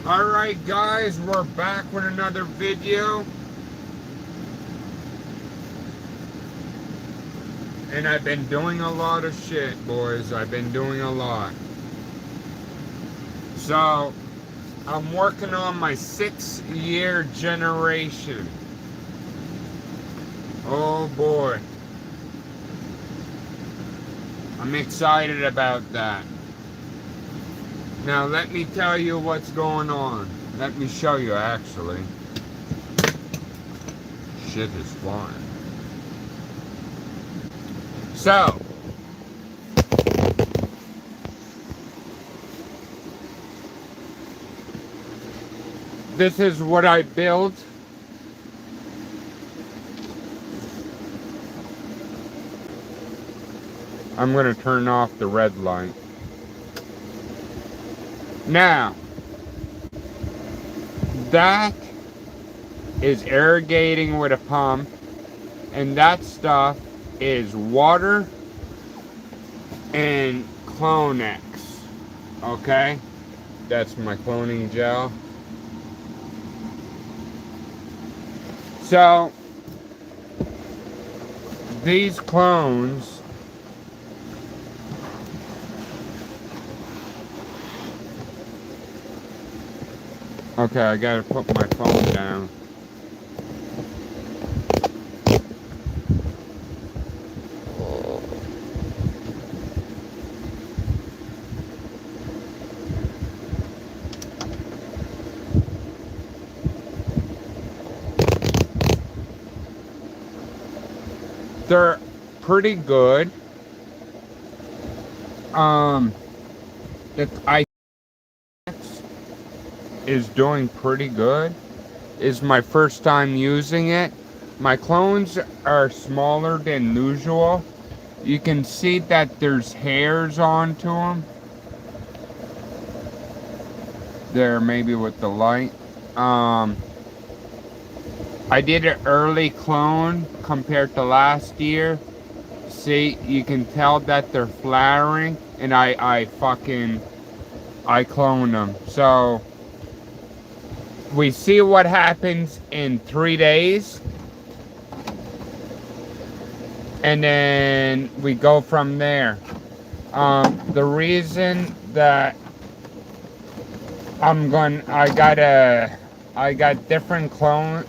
Alright guys, we're back with another video. And I've been doing a lot of shit, boys. I've been doing a lot. So, I'm working on my 6-year generation. Oh boy. I'm excited about that. Now let me tell you what's going on. Let me show you actually. Shit is flying. So, this is what I built. I'm going to turn off the red light. Now, that is irrigating with a pump, and that stuff is water and Clonex. Okay? That's my cloning gel. So, these clones, okay, I gotta put my phone down. They're pretty good. The is doing pretty good. It's my first time using it. My clones are smaller than usual. You can see that there's hairs onto them. There, maybe with the light. I did an early clone compared to last year. See, you can tell that they're flowering, and I clone them. So we see what happens in 3 days, and then we go from there. The reason that I got different clone.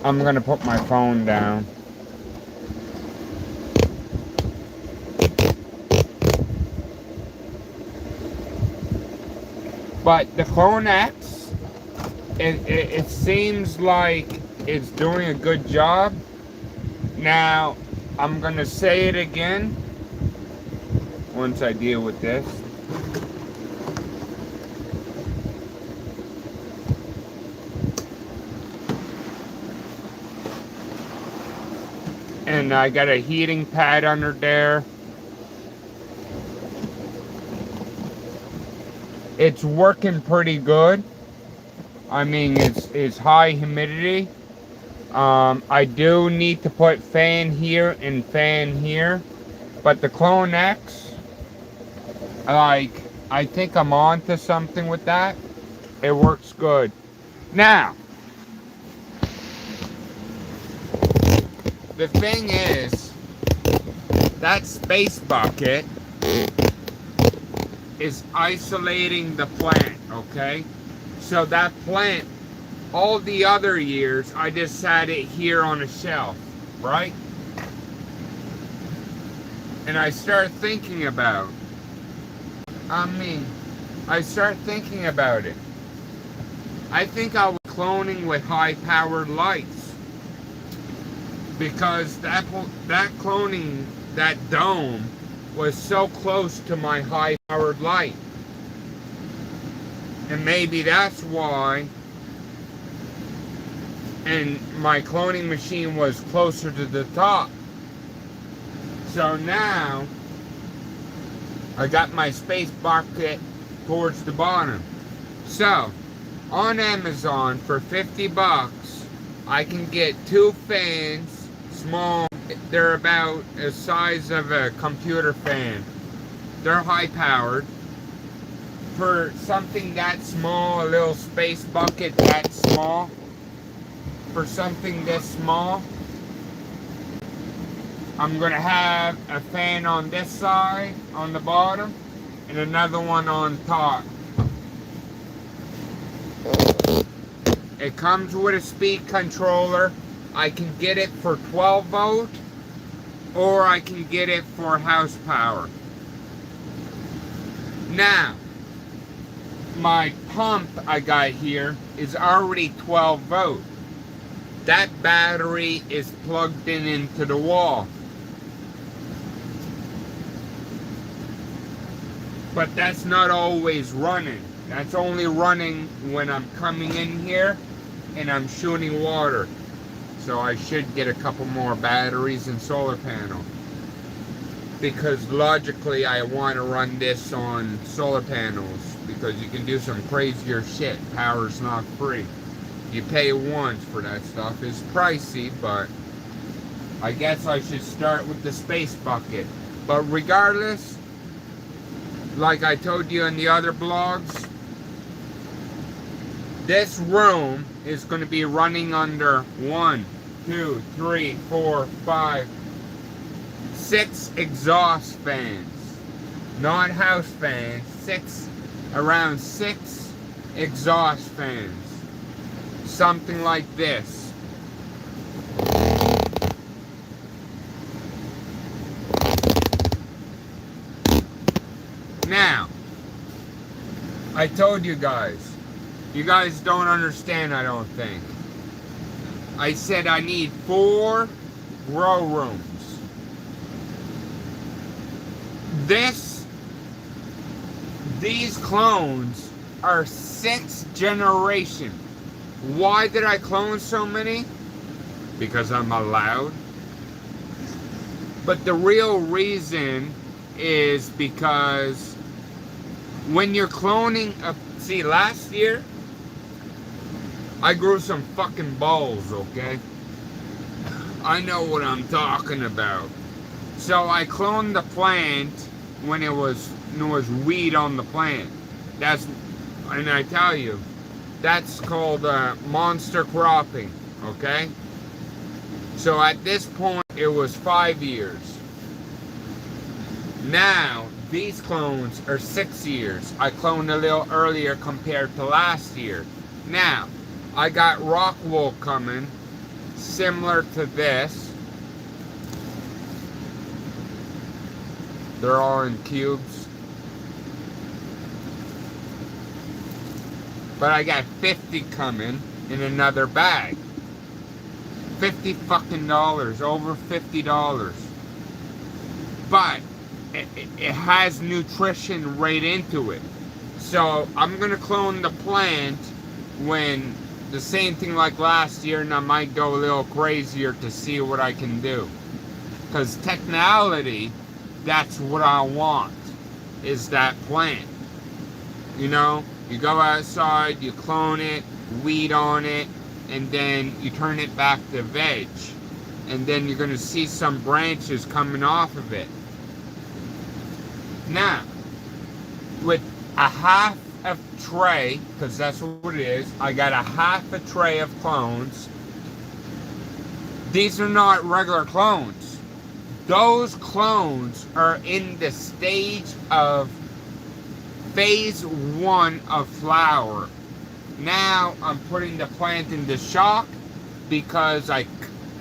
I'm gonna put my phone down. But the Clonex, it seems like it's doing a good job. Now, I'm gonna say it again once I deal with this. And I got a heating pad under there. It's working pretty good. I mean, it's high humidity. I do need to put fan here and fan here, but the Clonex, I think I'm on to something with that. It works good. Now, the thing is, that space bucket is isolating the plant, okay? So that plant, all the other years, I just sat it here on a shelf, right? And I start thinking about, I start thinking about it. I think I was cloning with high-powered lights, because that cloning, that dome, was so close to my high-powered light. And maybe that's why. And my cloning machine was closer to the top. So now, I got my space bucket towards the bottom. So, on Amazon for 50 bucks, I can get 2 fans, small. They're about the size of a computer fan. They're high powered. for something that small, a little space bucket that small, for something this small, I'm going to have a fan on this side, on the bottom, and another one on top. It comes with a speed controller. I can get it for 12 volt, or I can get it for house power. Now, my pump I got here is already 12 volt. That battery is plugged in into the wall. But that's not always running. That's only running when I'm coming in here and I'm shooting water. So I should get a couple more batteries and solar panel. Because logically I want to run this on solar panels, because you can do some crazier shit. Power's not free. You pay once for that stuff. It's pricey, but I guess I should start with the space bucket. But regardless, like I told you in the other blogs, this room is going to be running under 1, 2, 3, 4, 5, 6 exhaust fans. Not house fans. Around 6 exhaust fans. Something like this. Now, I told you guys don't understand, I don't think. I said I need 4 grow rooms. These clones are 6th generation. Why did I clone so many? Because I'm allowed. But the real reason is because when you're cloning see, last year I grew some fucking balls, okay? I know what I'm talking about. So I cloned the plant when there was weed on the plant. And I tell you, that's called monster cropping, okay? So at this point, it was 5 years. Now, these clones are 6 years. I cloned a little earlier compared to last year. Now, I got rock wool coming, similar to this. They're all in cubes. But I got 50 coming in another bag. $50 fucking dollars, over $50. But it has nutrition right into it. So I'm gonna clone the plant when the same thing like last year, and I might go a little crazier to see what I can do. Because technicality, that's what I want, is that plant. You know, you go outside, you clone it, weed on it, and then you turn it back to veg. And then you're going to see some branches coming off of it. Now, with a half a tray, because that's what it is, I got a half a tray of clones. These are not regular clones. Those clones are in the stage of phase 1 of flower. Now I'm putting the plant into shock because I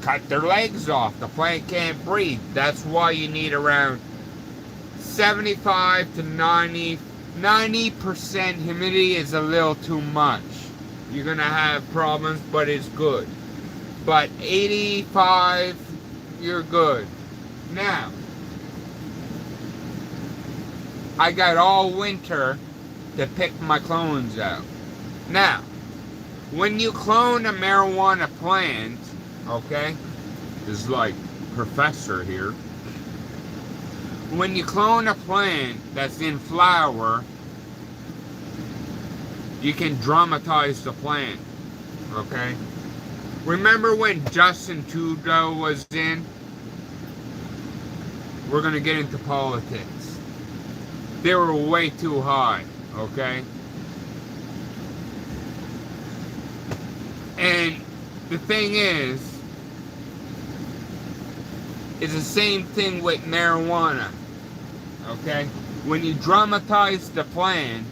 cut their legs off. The plant can't breathe. That's why you need around 75 to 90% humidity is a little too much. You're gonna have problems, but it's good. But 85, you're good. Now, I got all winter to pick my clones out. Now, when you clone a marijuana plant, okay, this is like professor here. When you clone a plant that's in flower, you can dramatize the plant, okay? Remember when Justin Trudeau was in? We're gonna get into politics. They were way too high, Okay? And the thing is the same thing with marijuana. Okay? When you dramatize the plant,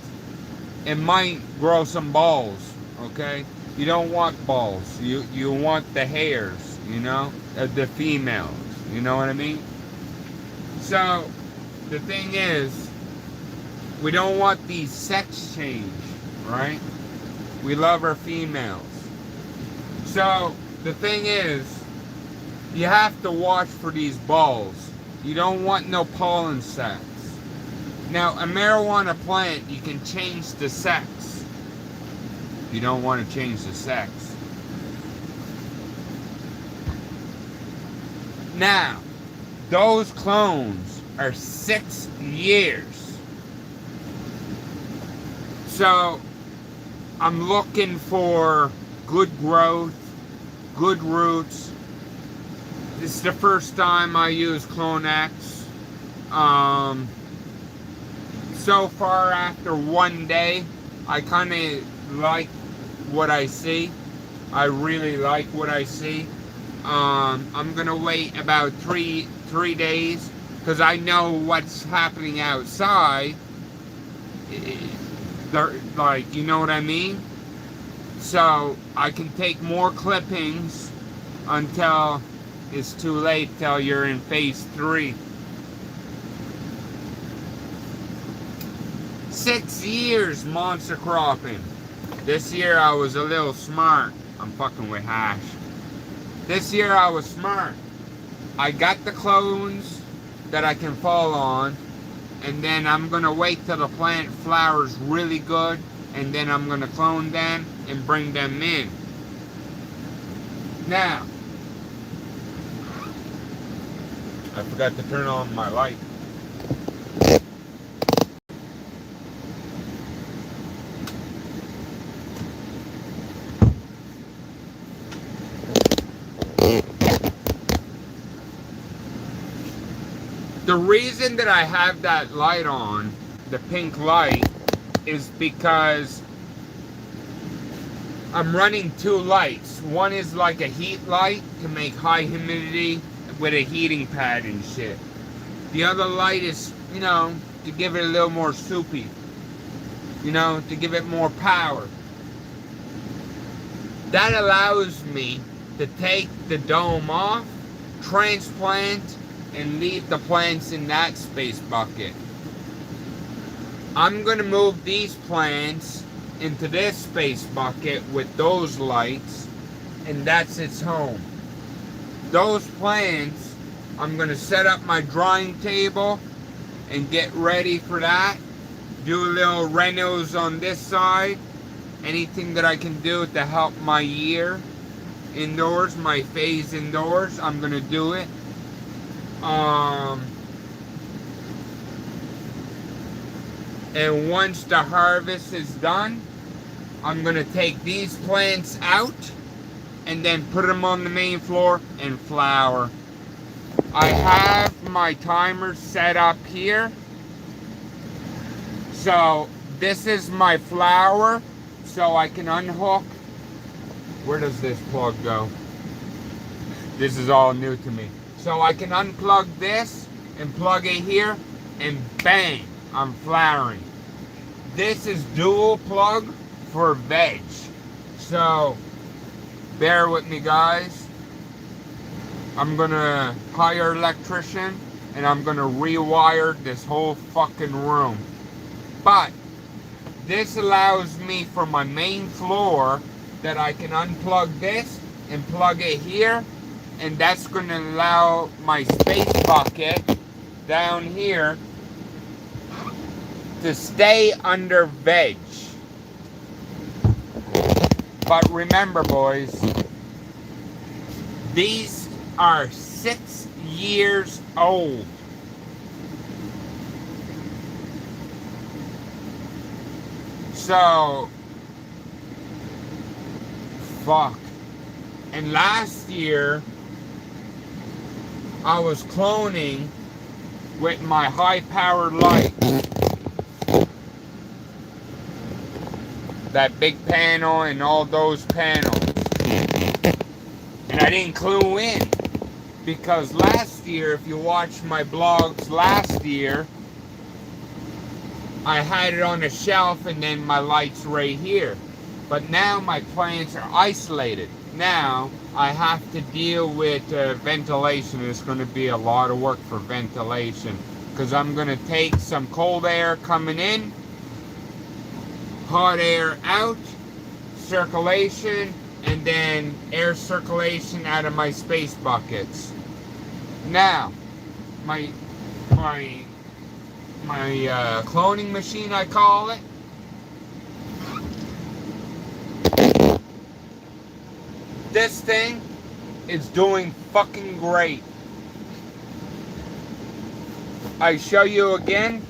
it might grow some balls. Okay? You don't want balls. You want the hairs, you know, of the females. You know what I mean? So, the thing is, we don't want the sex change, right? We love our females. So, the thing is, you have to watch for these balls. You don't want no pollen sacs. Now, a marijuana plant, you can change the sex. You don't want to change the sex. Now, those clones are 6 years. So, I'm looking for good growth, good roots. This is the first time I use Clone X. So far, after 1 day, I kind of like what I see. I really like what I see. I'm gonna wait about three days because I know what's happening outside. Like, you know what I mean? So I can take more clippings until it's too late, till you're in phase 3. 6 years monster cropping. This year I was a little smart. I'm fucking with hash. This year I was smart. I got the clones that I can fall on, and then I'm gonna wait till the plant flowers really good, and then I'm gonna clone them and bring them in. Now, I forgot to turn on my light. The reason that I have that light on, the pink light, is because I'm running 2 lights. One is like a heat light to make high humidity with a heating pad and shit. The other light is, you know, to give it a little more soupy. You know, to give it more power. That allows me to take the dome off, transplant, and leave the plants in that space bucket. I'm going to move these plants into this space bucket with those lights, and that's its home. Those plants, I'm going to set up my drying table and get ready for that. Do a little renos on this side. Anything that I can do to help my year indoors, my phase indoors, I'm going to do it. And once the harvest is done, I'm going to take these plants out and then put them on the main floor and flower. I have my timer set up here. So this is my flower, so I can unhook. Where does this plug go? This is all new to me. So I can unplug this and plug it here, and bang, I'm flowering. This is dual plug for veg. So bear with me, guys. I'm gonna hire an electrician and I'm gonna rewire this whole fucking room. But this allows me for my main floor that I can unplug this and plug it here, and that's going to allow my space bucket down here to stay under veg. But remember, boys, these are 6 years old. So, fuck. And last year, I was cloning with my high-powered light. that big panel and all those panels. And I didn't clue in. Because last year, if you watched my blogs last year, I had it on a shelf and then my light's right here. But now my plants are isolated. Now I have to deal with ventilation. It's going to be a lot of work for ventilation. Because I'm going to take some cold air coming in, hot air out, circulation, and then air circulation out of my space buckets. Now, my cloning machine, I call it. This thing is doing fucking great. I show you again.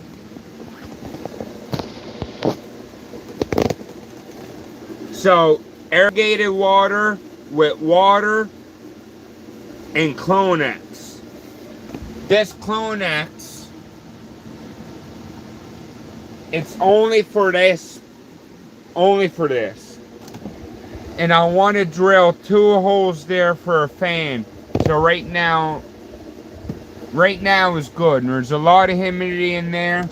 So, irrigated water with water and Clonex. This Clonex, it's only for this. Only for this. And I want to drill 2 holes there for a fan. So right now is good. There's a lot of humidity in there.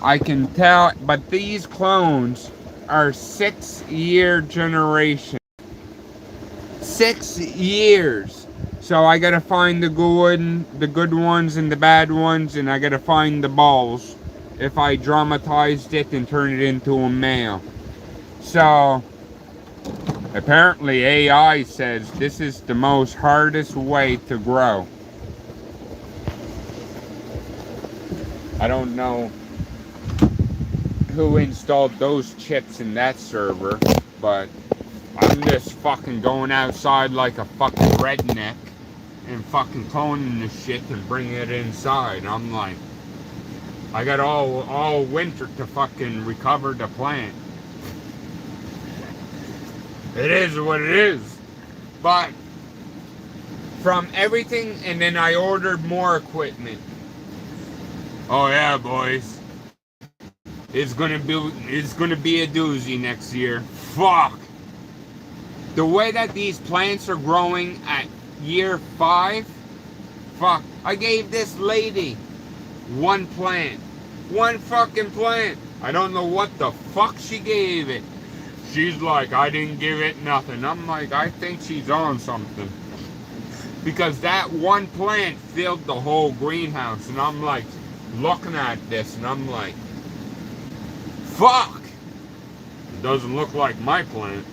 I can tell. But these clones are 6-year generation. 6 years. So I gotta find the good ones and the bad ones, and I gotta find the balls if I dramatized it and turn it into a male. So apparently AI says this is the most hardest way to grow. I don't know who installed those chips in that server, but I'm just fucking going outside like a fucking redneck and fucking cloning this shit and bringing it inside. I'm like, I got all winter to fucking recover the plant. It is what it is. But from everything, and then I ordered more equipment. Oh yeah, boys. It's gonna be a doozy next year. Fuck. The way that these plants are growing at year 5, fuck. I gave this lady 1 plant. 1 fucking plant. I don't know what the fuck she gave it. She's like, I didn't give it nothing. I'm like, I think she's on something. Because that 1 plant filled the whole greenhouse. And I'm like, looking at this, and I'm like, fuck. It doesn't look like my plant.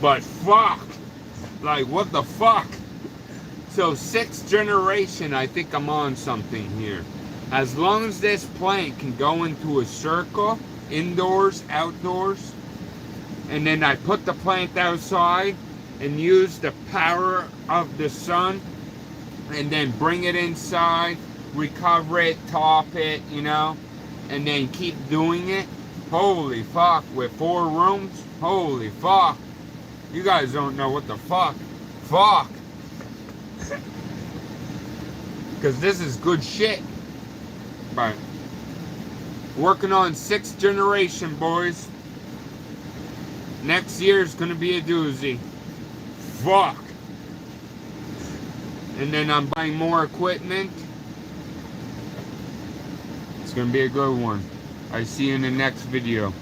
But fuck. Like, what the fuck? So 6th generation, I think I'm on something here. As long as this plant can go into a circle, indoors, outdoors, and then I put the plant outside and use the power of the sun and then bring it inside, recover it, top it, you know, and then keep doing it. Holy fuck, with 4 rooms, holy fuck. You guys don't know what the fuck. Fuck. Because this is good shit. But working on 6th generation, boys. Next year is going to be a doozy. Fuck. And then I'm buying more equipment. It's going to be a good one. I see you in the next video.